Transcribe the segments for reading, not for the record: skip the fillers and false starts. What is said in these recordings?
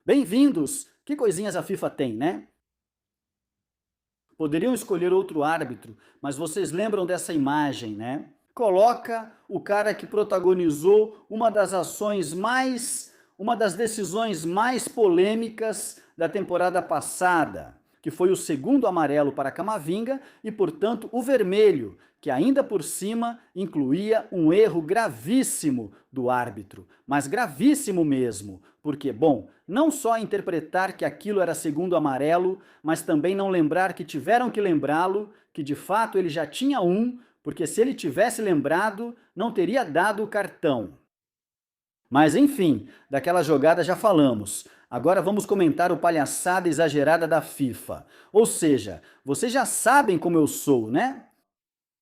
Bem-vindos! Que coisinhas a FIFA tem, né? Poderiam escolher outro árbitro, mas vocês lembram dessa imagem, né? Coloca o cara que protagonizou uma das decisões mais polêmicas da temporada passada, que foi o segundo amarelo para Camavinga e, portanto, o vermelho, que ainda por cima incluía um erro gravíssimo do árbitro, mas gravíssimo mesmo, porque, bom, não só interpretar que aquilo era segundo amarelo, mas também não lembrar que tiveram que lembrá-lo, que de fato ele já tinha um, porque se ele tivesse lembrado, não teria dado o cartão. Mas enfim, daquela jogada já falamos. Agora vamos comentar o palhaçada exagerada da FIFA. Ou seja, vocês já sabem como eu sou, né?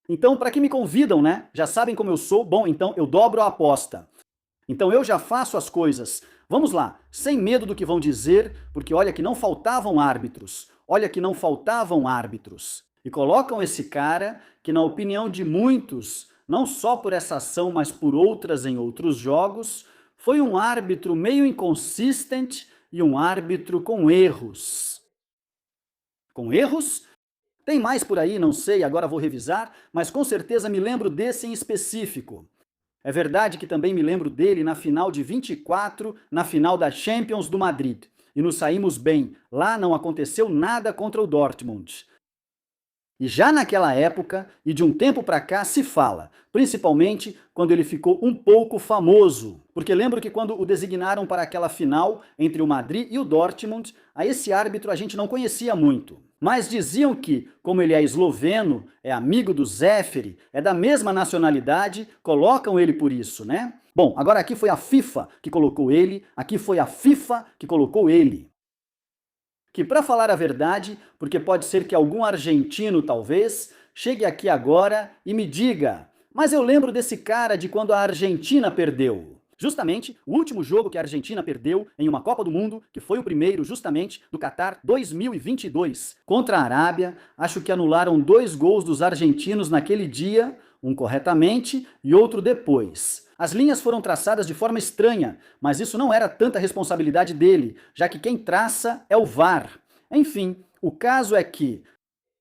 Então, para que me convidam, né? Já sabem como eu sou? Bom, então eu dobro a aposta. Então eu já faço as coisas. Vamos lá, sem medo do que vão dizer, porque olha que não faltavam árbitros. Olha que não faltavam árbitros. E colocam esse cara que, na opinião de muitos, não só por essa ação, mas por outras em outros jogos, foi um árbitro meio inconsistent e um árbitro com erros. Com erros? Tem mais por aí, não sei, agora vou revisar, mas com certeza me lembro desse em específico. É verdade que também me lembro dele na final de 24, na final da Champions do Madrid. E nos saímos bem. Lá não aconteceu nada contra o Dortmund. E já naquela época, e de um tempo para cá, se fala, principalmente quando ele ficou um pouco famoso. Porque lembro que quando o designaram para aquela final entre o Madrid e o Dortmund, a esse árbitro a gente não conhecia muito. Mas diziam que, como ele é esloveno, é amigo do Zéfiri, é da mesma nacionalidade, colocam ele por isso, né? Bom, agora aqui foi a FIFA que colocou ele, aqui foi a FIFA que colocou ele. Que, para falar a verdade, porque pode ser que algum argentino, talvez, chegue aqui agora e me diga: mas eu lembro desse cara de quando a Argentina perdeu. Justamente o último jogo que a Argentina perdeu em uma Copa do Mundo, que foi o primeiro justamente do Qatar 2022, contra a Arábia. Acho que anularam 2 gols dos argentinos naquele dia, um corretamente e outro depois. As linhas foram traçadas de forma estranha, mas isso não era tanta responsabilidade dele, já que quem traça é o VAR. Enfim, o caso é que,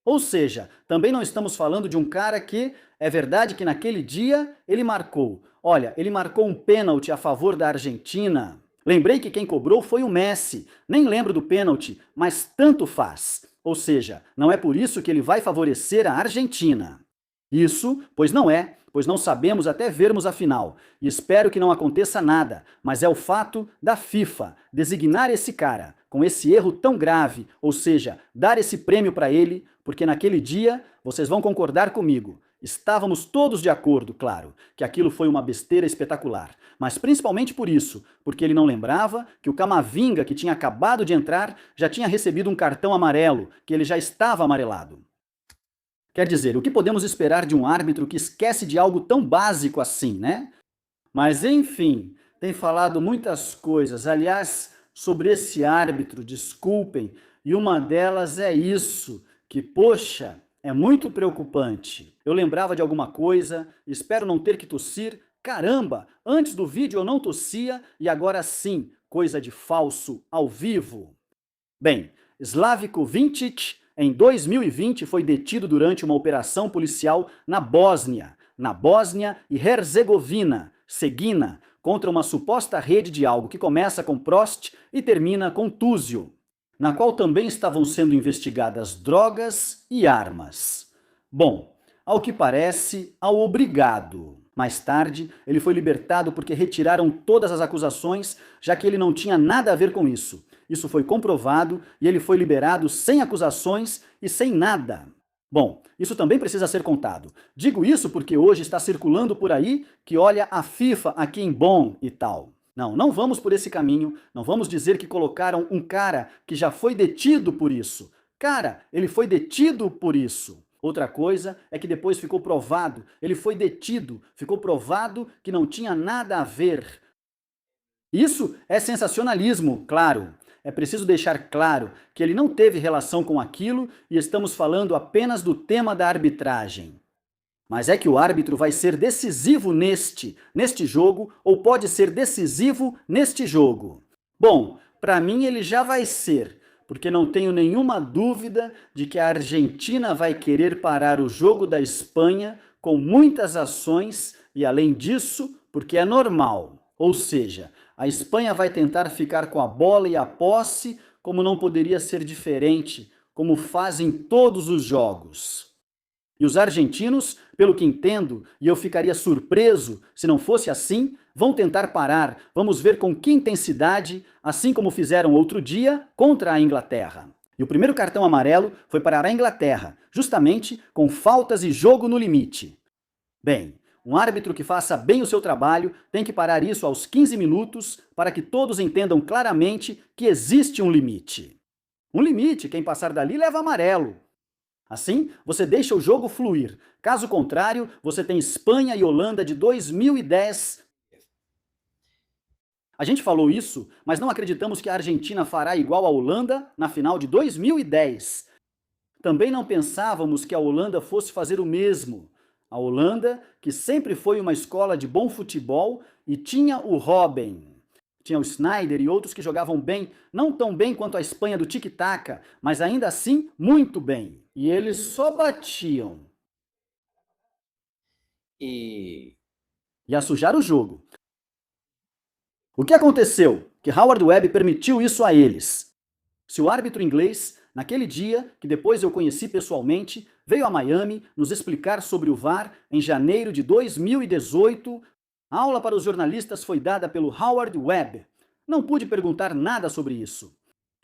ou seja, também não estamos falando de um cara que, é verdade que naquele dia ele marcou. Olha, ele marcou um pênalti a favor da Argentina. Lembrei que quem cobrou foi o Messi. Nem lembro do pênalti, mas tanto faz. Ou seja, não é por isso que ele vai favorecer a Argentina. Isso, pois não sabemos até vermos a final. E espero que não aconteça nada, mas é o fato da FIFA designar esse cara com esse erro tão grave, ou seja, dar esse prêmio para ele, porque naquele dia, vocês vão concordar comigo, estávamos todos de acordo, claro, que aquilo foi uma besteira espetacular, mas principalmente por isso, porque ele não lembrava que o Camavinga, que tinha acabado de entrar, já tinha recebido um cartão amarelo, que ele já estava amarelado. Quer dizer, o que podemos esperar de um árbitro que esquece de algo tão básico assim, né? Mas enfim, tem falado muitas coisas, aliás, sobre esse árbitro, desculpem, e uma delas é isso, que, poxa, é muito preocupante. Eu lembrava de alguma coisa, espero não ter que tossir. Caramba, antes do vídeo eu não tossia e agora sim, coisa de falso, ao vivo. Bem, Slavko Vincic, em 2020, foi detido durante uma operação policial na Bósnia e Herzegovina, Seguina, contra uma suposta rede de algo que começa com Prost e termina com Túzio, na qual também estavam sendo investigadas drogas e armas. Bom, ao que parece, ao obrigado. Mais tarde, ele foi libertado porque retiraram todas as acusações, já que ele não tinha nada a ver com isso. Isso foi comprovado e ele foi liberado sem acusações e sem nada. Bom, isso também precisa ser contado. Digo isso porque hoje está circulando por aí que olha a FIFA aqui em Bonn e tal. Não, não vamos por esse caminho, não vamos dizer que colocaram um cara que já foi detido por isso. Cara, ele foi detido por isso. Outra coisa é que depois ficou provado, ele foi detido, ficou provado que não tinha nada a ver. Isso é sensacionalismo, claro. É preciso deixar claro que ele não teve relação com aquilo e estamos falando apenas do tema da arbitragem. Mas é que o árbitro vai ser decisivo neste jogo ou pode ser decisivo neste jogo. Bom, Para mim, ele já vai ser, porque não tenho nenhuma dúvida de que a Argentina vai querer parar o jogo da Espanha com muitas ações e, além disso, porque é normal. Ou seja, a Espanha vai tentar ficar com a bola e a posse, como não poderia ser diferente, como fazem todos os jogos. E os argentinos, pelo que entendo, e eu ficaria surpreso se não fosse assim, vão tentar parar. Vamos ver com que intensidade, assim como fizeram outro dia contra a Inglaterra. E o primeiro cartão amarelo foi para a Inglaterra, justamente com faltas e jogo no limite. Bem, um árbitro que faça bem o seu trabalho tem que parar isso aos 15 minutos para que todos entendam claramente que existe um limite. Um limite, quem passar dali leva amarelo. Assim, você deixa o jogo fluir. Caso contrário, você tem Espanha e Holanda de 2010. A gente falou isso, mas não acreditamos que a Argentina fará igual à Holanda na final de 2010. Também não pensávamos que a Holanda fosse fazer o mesmo. A Holanda, que sempre foi uma escola de bom futebol e tinha o Robben. Tinha o Sneijder e outros que jogavam bem, não tão bem quanto a Espanha do tic-tac, mas ainda assim muito bem. E eles só batiam. Ia sujar o jogo. O que aconteceu? Que Howard Webb permitiu isso a eles. Se o árbitro inglês, naquele dia, que depois eu conheci pessoalmente, veio a Miami nos explicar sobre o VAR em janeiro de 2018, a aula para os jornalistas foi dada pelo Howard Webb. Não pude perguntar nada sobre isso.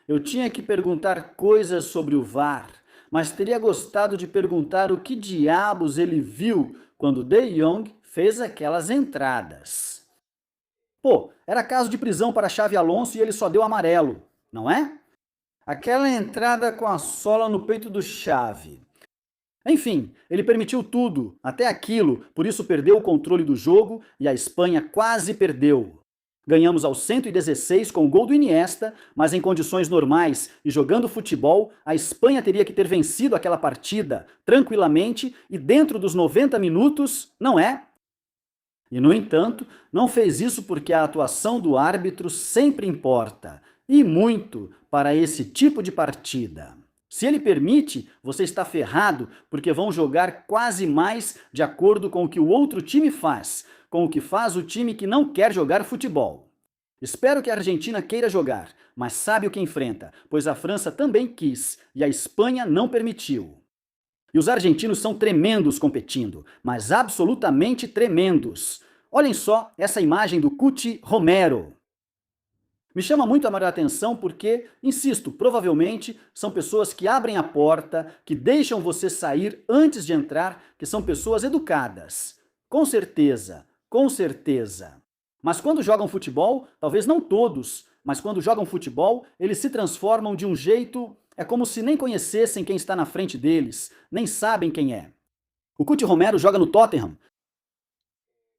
Eu tinha que perguntar coisas sobre o VAR, mas teria gostado de perguntar o que diabos ele viu quando De Jong fez aquelas entradas. Pô, era caso de prisão para Xavi Alonso e ele só deu amarelo, não é? Aquela entrada com a sola no peito do Xavi. Enfim, ele permitiu tudo, até aquilo, por isso perdeu o controle do jogo e a Espanha quase perdeu. Ganhamos aos 116 com o gol do Iniesta, mas em condições normais e jogando futebol, a Espanha teria que ter vencido aquela partida tranquilamente e dentro dos 90 minutos, não é? E, no entanto, não fez isso porque a atuação do árbitro sempre importa, e muito, para esse tipo de partida. Se ele permite, você está ferrado, porque vão jogar quase mais de acordo com o que o outro time faz, com o que faz o time que não quer jogar futebol. Espero que a Argentina queira jogar, mas sabe o que enfrenta, pois a França também quis e a Espanha não permitiu. E os argentinos são tremendos competindo, mas absolutamente tremendos. Olhem só essa imagem do Cuti Romero. Me chama muito a atenção porque, insisto, provavelmente são pessoas que abrem a porta, que deixam você sair antes de entrar, que são pessoas educadas. Com certeza, com certeza. Mas quando jogam futebol, talvez não todos, mas quando jogam futebol, eles se transformam de um jeito... É como se nem conhecessem quem está na frente deles, nem sabem quem é. O Cuti Romero joga no Tottenham.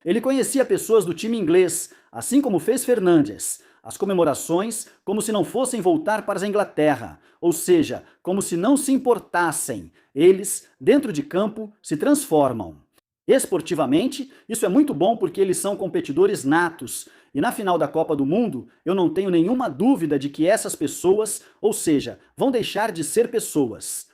Ele conhecia pessoas do time inglês, assim como fez Fernandes. As comemorações como se não fossem voltar para a Inglaterra, ou seja, como se não se importassem. Eles, dentro de campo, se transformam. Esportivamente, isso é muito bom porque eles são competidores natos. E na final da Copa do Mundo, eu não tenho nenhuma dúvida de que essas pessoas, ou seja, vão deixar de ser pessoas.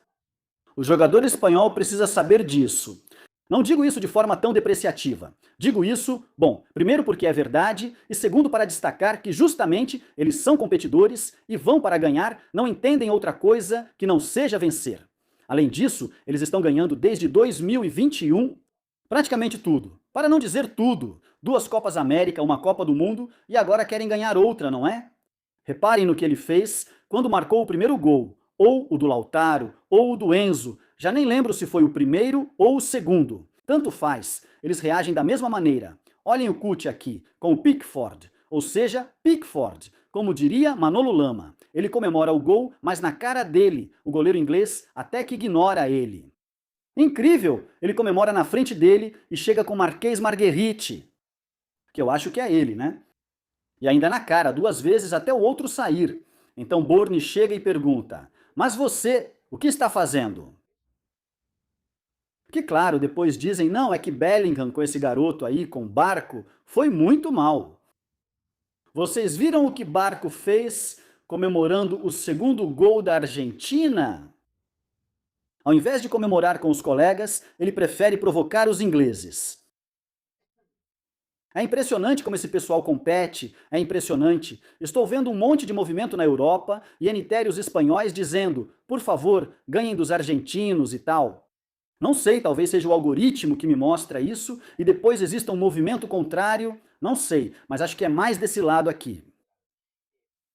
O jogador espanhol precisa saber disso. Não digo isso de forma tão depreciativa. Digo isso, bom, primeiro porque é verdade e segundo para destacar que justamente eles são competidores e vão para ganhar, não entendem outra coisa que não seja vencer. Além disso, eles estão ganhando desde 2021 praticamente tudo, para não dizer tudo. 2 Copas América, uma Copa do Mundo e agora querem ganhar outra, não é? Reparem no que ele fez quando marcou o primeiro gol, ou o do Lautaro, ou o do Enzo. Já nem lembro se foi o primeiro ou o segundo. Tanto faz, eles reagem da mesma maneira. Olhem o Cuti aqui, com o Pickford, ou seja, Pickford, como diria Manolo Lama. Ele comemora o gol, mas na cara dele, o goleiro inglês até que ignora ele. Incrível! Ele comemora na frente dele e chega com Marquês Marguerite, que eu acho que é ele, né? E ainda na cara, 2 vezes até o outro sair. Então Borne chega e pergunta, mas você, o que está fazendo? Que claro, depois dizem, não, é que Bellingham com esse garoto aí, com Barco, foi muito mal. Vocês viram o que Barco fez comemorando o segundo gol da Argentina? Ao invés de comemorar com os colegas, ele prefere provocar os ingleses. É impressionante como esse pessoal compete, é impressionante. Estou vendo um monte de movimento na Europa e enitérios espanhóis dizendo, por favor, ganhem dos argentinos e tal. Não sei, talvez seja o algoritmo que me mostra isso e depois exista um movimento contrário, não sei, mas acho que é mais desse lado aqui.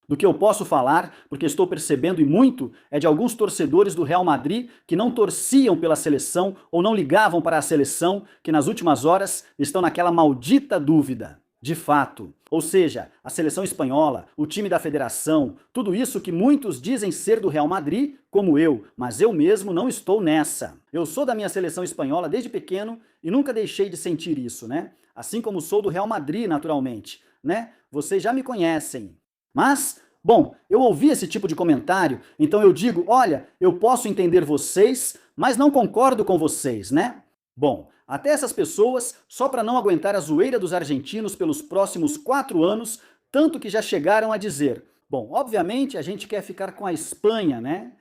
Do que eu posso falar, porque estou percebendo e muito, é de alguns torcedores do Real Madrid que não torciam pela seleção ou não ligavam para a seleção, que nas últimas horas estão naquela maldita dúvida. De fato. Ou seja, a seleção espanhola, o time da federação, tudo isso que muitos dizem ser do Real Madrid, como eu, mas eu mesmo não estou nessa. Eu sou da minha seleção espanhola desde pequeno e nunca deixei de sentir isso, né? Assim como sou do Real Madrid, naturalmente, né? Vocês já me conhecem. Mas, bom, eu ouvi esse tipo de comentário, então eu digo, olha, eu posso entender vocês, mas não concordo com vocês, né? Bom, até essas pessoas, só para não aguentar a zoeira dos argentinos pelos próximos 4 anos, tanto que já chegaram a dizer, bom, obviamente a gente quer ficar com a Espanha, né?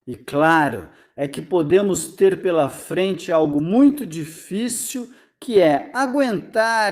E claro, é que podemos ter pela frente algo muito difícil, que é aguentar.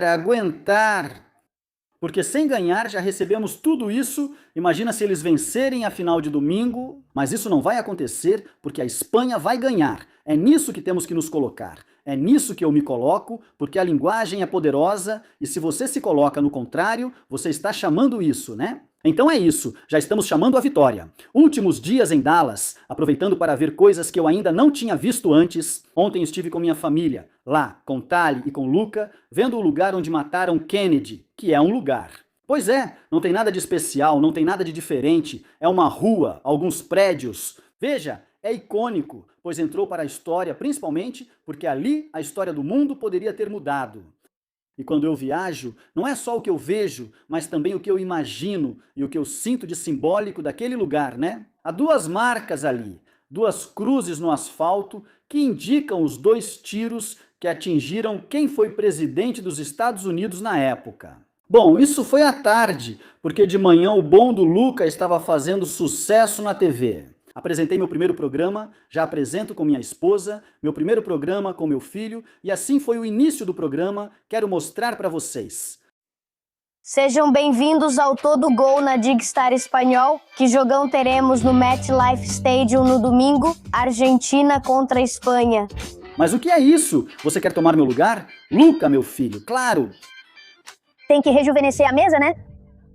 Porque sem ganhar já recebemos tudo isso, imagina se eles vencerem a final de domingo, mas isso não vai acontecer porque a Espanha vai ganhar. É nisso que temos que nos colocar. É nisso que eu me coloco, porque a linguagem é poderosa e se você se coloca no contrário, você está chamando isso, né? Então é isso, já estamos chamando a vitória. Últimos dias em Dallas, aproveitando para ver coisas que eu ainda não tinha visto antes. Ontem estive com minha família, lá, com Tali e com Luca, vendo o lugar onde mataram Kennedy, que é um lugar. Pois é, não tem nada de especial, não tem nada de diferente, é uma rua, alguns prédios. Veja, é icônico, pois entrou para a história principalmente porque ali a história do mundo poderia ter mudado. E quando eu viajo, não é só o que eu vejo, mas também o que eu imagino e o que eu sinto de simbólico daquele lugar, né? Há 2 marcas ali, 2 cruzes no asfalto que indicam os 2 tiros que atingiram quem foi presidente dos Estados Unidos na época. Bom, isso foi à tarde, porque de manhã o bom do Luca estava fazendo sucesso na TV. Apresentei meu primeiro programa, já apresento com minha esposa, meu primeiro programa com meu filho, e assim foi o início do programa, quero mostrar para vocês. Sejam bem-vindos ao Todo Gol na Digstar Espanhol. Que jogão teremos no MetLife Stadium no domingo? Argentina contra a Espanha. Mas o que é isso? Você quer tomar meu lugar? Luca, meu filho, claro! Tem que rejuvenescer a mesa, né?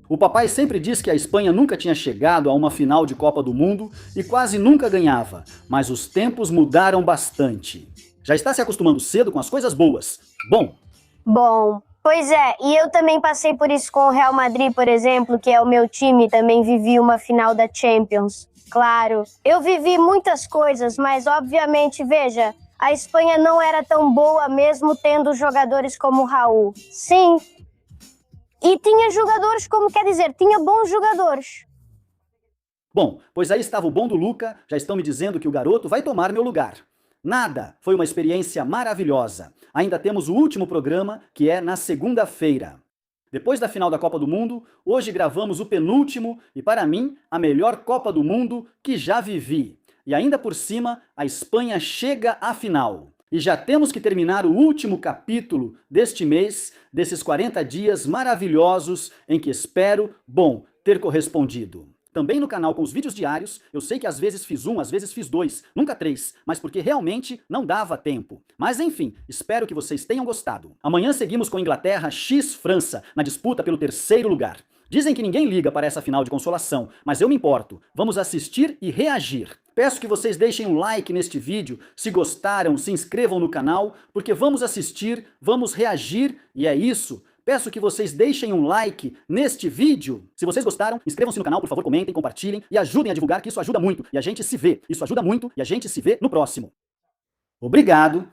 O papai sempre diz que a Espanha nunca tinha chegado a uma final de Copa do Mundo e quase nunca ganhava, mas os tempos mudaram bastante. Já está se acostumando cedo com as coisas boas. Bom, pois é, e eu também passei por isso com o Real Madrid, por exemplo, que é o meu time, também vivi uma final da Champions. Claro, eu vivi muitas coisas, mas obviamente, veja, a Espanha não era tão boa mesmo tendo jogadores como o Raul. Sim. E tinha jogadores, como quer dizer, tinha bons jogadores. Bom, pois aí estava o bom do Luca, já estão me dizendo que o garoto vai tomar meu lugar. Nada, foi uma experiência maravilhosa. Ainda temos o último programa, que é na segunda-feira. Depois da final da Copa do Mundo, hoje gravamos o penúltimo e, para mim, a melhor Copa do Mundo que já vivi. E ainda por cima, a Espanha chega à final. E já temos que terminar o último capítulo deste mês, desses 40 dias maravilhosos em que espero, ter correspondido. Também no canal com os vídeos diários, eu sei que às vezes fiz 1, às vezes fiz 2, nunca 3, mas porque realmente não dava tempo. Mas enfim, espero que vocês tenham gostado. Amanhã seguimos com Inglaterra x França, na disputa pelo 3º lugar. Dizem que ninguém liga para essa final de consolação, mas eu me importo. Vamos assistir e reagir. Peço que vocês deixem um like neste vídeo, se gostaram, se inscrevam no canal, porque vamos assistir, vamos reagir, e é isso. Peço que vocês deixem um like neste vídeo. Se vocês gostaram, inscrevam-se no canal, por favor, comentem, compartilhem e ajudem a divulgar, que isso ajuda muito. E a gente se vê. Isso ajuda muito e a gente se vê no próximo. Obrigado.